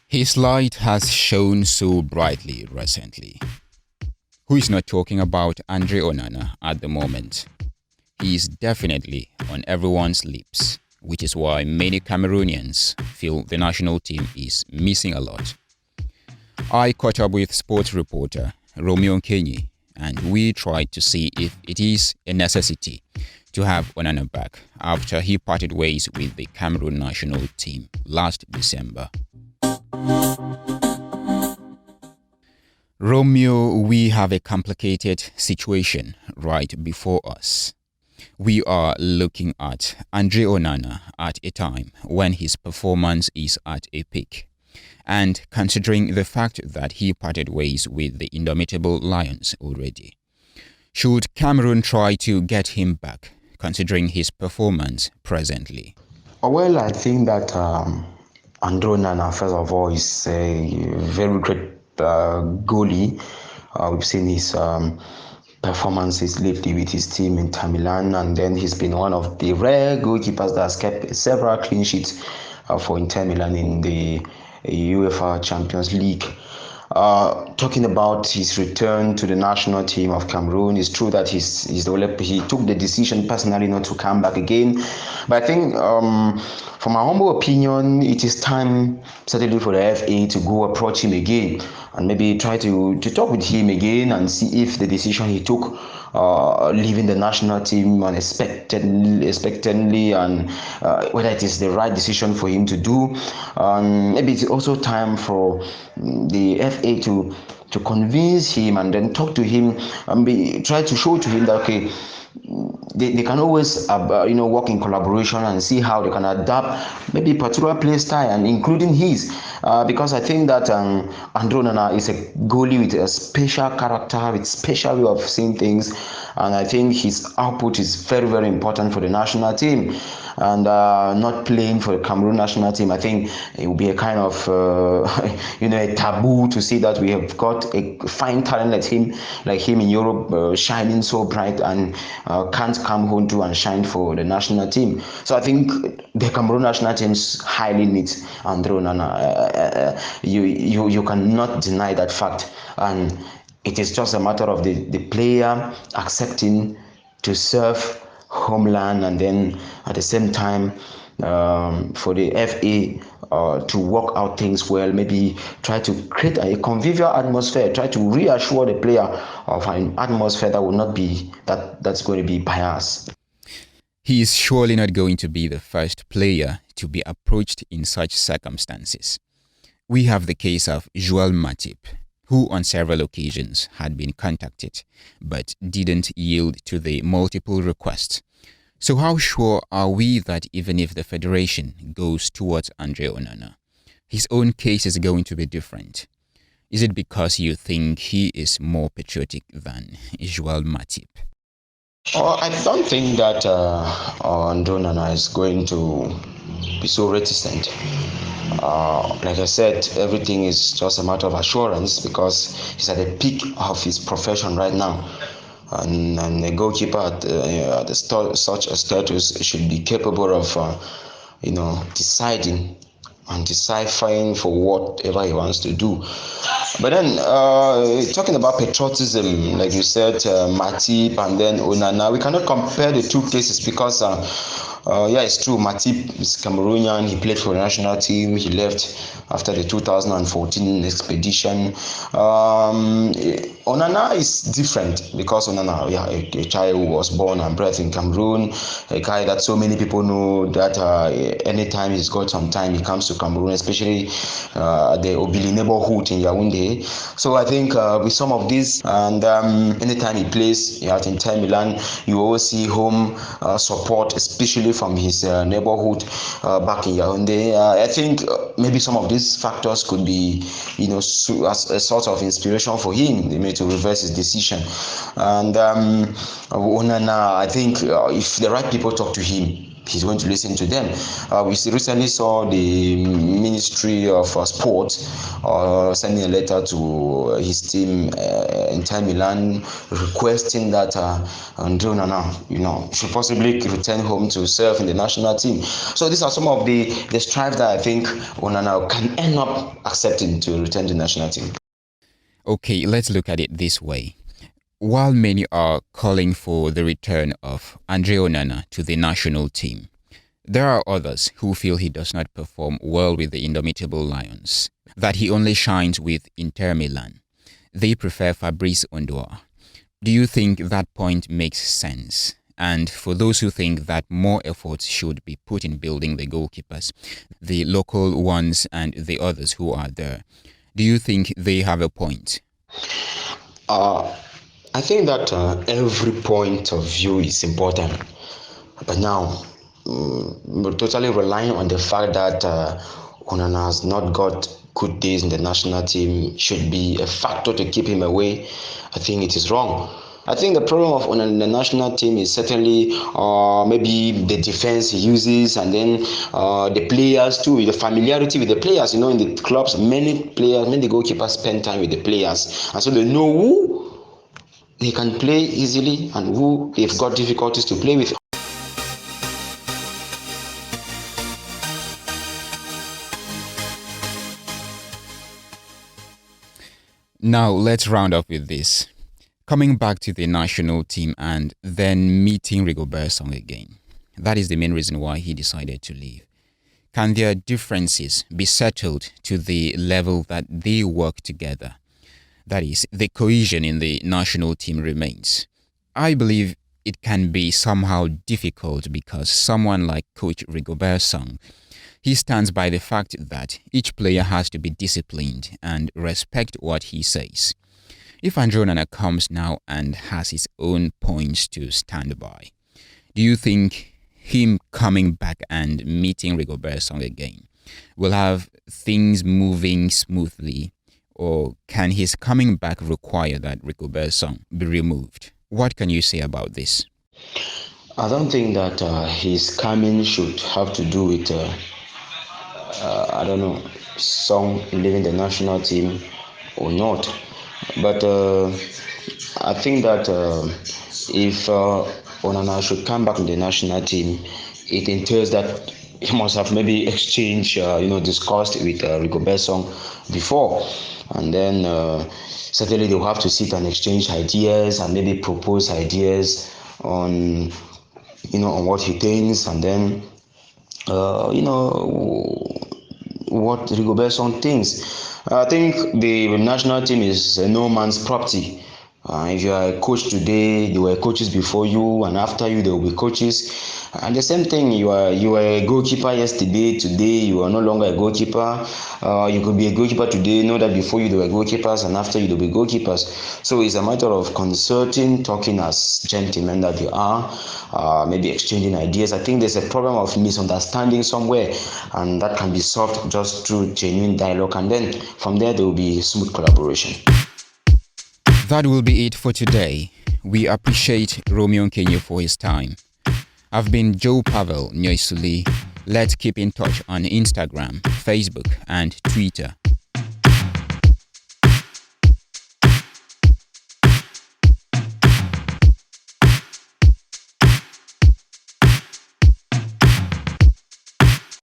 His light has shone so brightly recently. Who is not talking about Andre Onana at the moment? He is definitely on everyone's lips, which is why many Cameroonians feel the national team is missing a lot. I caught up with sports reporter Romeo Kenyi, and we tried to see if it is a necessity to have Onana back after he parted ways with the Cameroon national team last December. Romeo, we have a complicated situation right before us. We are looking at Andre Onana at a time when his performance is at a peak. And considering the fact that he parted ways with the indomitable Lions already. Should Cameroon try to get him back, considering his performance presently? Well, I think that Andre Onana, first of all, is a very great goalie. We've seen his performances lately with his team in Milan, and then he's been one of the rare goalkeepers that has kept several clean sheets for Inter Milan in the UEFA Champions League. Talking about his return to the national team of Cameroon, it's true that he took the decision personally not to come back again. But I think, from my humble opinion, it is time certainly for the FA to go approach him again and maybe try to talk with him again and see if the decision he took leaving the national team unexpectedly and whether it is the right decision for him to do. Maybe it's also time for the FA to convince him and then talk to him and try to show to him that okay, they can always work in collaboration and see how they can adapt maybe particular play style and including his because I think that Andre Onana is a goalie with a special character, with special way of seeing things, and I think his output is very, very important for the national team. And not playing for the Cameroon national team, I think it will be a kind of a taboo to say that we have got a fine talent like him in Europe, shining so bright and can't come home to and shine for the national team. So I think the Cameroon national team highly needs Andre Onana. You cannot deny that fact, and it is just a matter of the player accepting to serve homeland, and then at the same time for the FA to work out things well, maybe try to create a convivial atmosphere, try to reassure the player of an atmosphere that will not be that's going to be biased. He is surely not going to be the first player to be approached in such circumstances. We have the case of Joel Matip, who on several occasions had been contacted but didn't yield to the multiple requests. So how sure are we that even if the federation goes towards Andre Onana, his own case is going to be different? Is it because you think he is more patriotic than Joel Matip? I don't think that Andre Onana is going to be so reticent. Like I said, everything is just a matter of assurance because he's at the peak of his profession right now. And a goalkeeper at such a status should be capable of, deciding and deciphering for whatever he wants to do. But then, talking about patriotism, like you said, Matip and then Onana, we cannot compare the two cases because, it's true, Matip is Cameroonian, he played for the national team, he left after the 2014 expedition. Onana is different because Onana, a child who was born and bred in Cameroon, a guy that so many people know that anytime he's got some time, he comes to Cameroon, especially the Obili neighborhood in Yaoundé. So I think with some of this, and anytime he plays out in Inter Milan, you always see home support, especially from his neighborhood back in Yaoundé. I think maybe some of these factors could be, as a sort of inspiration for him, to reverse his decision. And Onana, I think if the right people talk to him, he's going to listen to them. We recently saw the Ministry of Sport sending a letter to his team Inter Milan requesting that Andre Onana, should possibly return home to serve in the national team. So these are some of the strife that I think Onana can end up accepting to return to the national team. Okay, let's look at it this way. While many are calling for the return of Andre Onana to the national team, there are others who feel he does not perform well with the Indomitable Lions, that he only shines with Inter Milan. They prefer Fabrice Ondoa. Do you think that point makes sense? And for those who think that more efforts should be put in building the goalkeepers, the local ones and the others who are there, do you think they have a point? I think that every point of view is important, but now we're totally relying on the fact that Onana has not got good days in the national team should be a factor to keep him away. I think it is wrong. I think the problem of Onana in the national team is certainly maybe the defense he uses, and then the players too, the familiarity with the players. In the clubs, many goalkeepers spend time with the players, and so they know who they can play easily and who they've got difficulties to play with. Now let's round up with this. Coming back to the national team and then meeting Rigobert Song again. That is the main reason why he decided to leave. Can their differences be settled to the level that they work together? That is, the cohesion in the national team remains. I believe it can be somehow difficult because someone like Coach Rigobert Song, he stands by the fact that each player has to be disciplined and respect what he says. If Andre Onana comes now and has his own points to stand by, do you think him coming back and meeting Rigobert Song again will have things moving smoothly, or can his coming back require that Rigobert Song be removed? What can you say about this? I don't think that his coming should have to do with I don't know, Song leaving the national team or not. But I think that if Onana should come back in the national team, it entails that he must have maybe exchanged, discussed with Rigobert Song before, and then certainly they'll have to sit and exchange ideas and maybe propose ideas on, on what he thinks, and then what Rigobert Song thinks. I think the national team is no man's property. If you are a coach today, there were coaches before you, and after you there will be coaches. And the same thing, you were a goalkeeper yesterday, today you are no longer a goalkeeper. You could be a goalkeeper today, know that before you there were goalkeepers, and after you there will be goalkeepers. So it's a matter of consulting, talking as gentlemen that you are, maybe exchanging ideas. I think there's a problem of misunderstanding somewhere, and that can be solved just through genuine dialogue, and then from there will be smooth collaboration. That will be it for today. We appreciate Romeo Nkenyo for his time. I've been Joe Pavel Nyoisuli. Let's keep in touch on Instagram, Facebook, and Twitter.